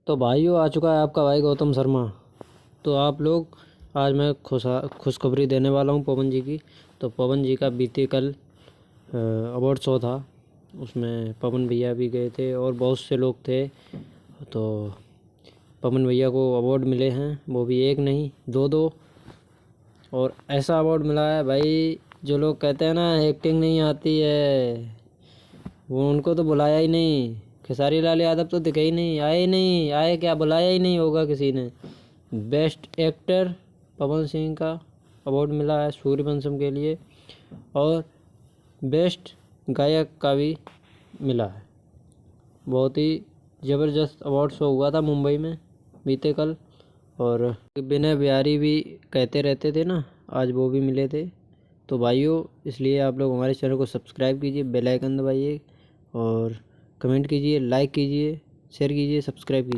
तो भाइयों, आ चुका है आपका भाई गौतम शर्मा। तो आप लोग, आज मैं खुशखबरी देने वाला हूँ पवन जी की। तो पवन जी का बीते कल अवार्ड शो था, उसमें पवन भैया भी गए थे और बहुत से लोग थे। तो पवन भैया को अवार्ड मिले हैं, वो भी एक नहीं दो। और ऐसा अवार्ड मिला है भाई, जो लोग कहते हैं ना एक्टिंग नहीं आती है, वो उनको तो बुलाया ही नहीं। खेसारी लाल यादव तो दिखे ही नहीं, आए ही नहीं, आए क्या, बुलाया ही नहीं होगा किसी ने। बेस्ट एक्टर पवन सिंह का अवार्ड मिला है सूर्यवंशम के लिए, और बेस्ट गायक का भी मिला है। बहुत ही ज़बरदस्त अवार्ड शो हुआ था मुंबई में बीते कल। और विनय बिहारी भी कहते रहते थे ना, आज वो भी मिले थे। तो भाइयों, इसलिए आप लोग हमारे चैनल को सब्सक्राइब कीजिए, बेल आइकन दबाइए और कमेंट कीजिए, लाइक कीजिए, शेयर कीजिए, सब्सक्राइब कीजिए।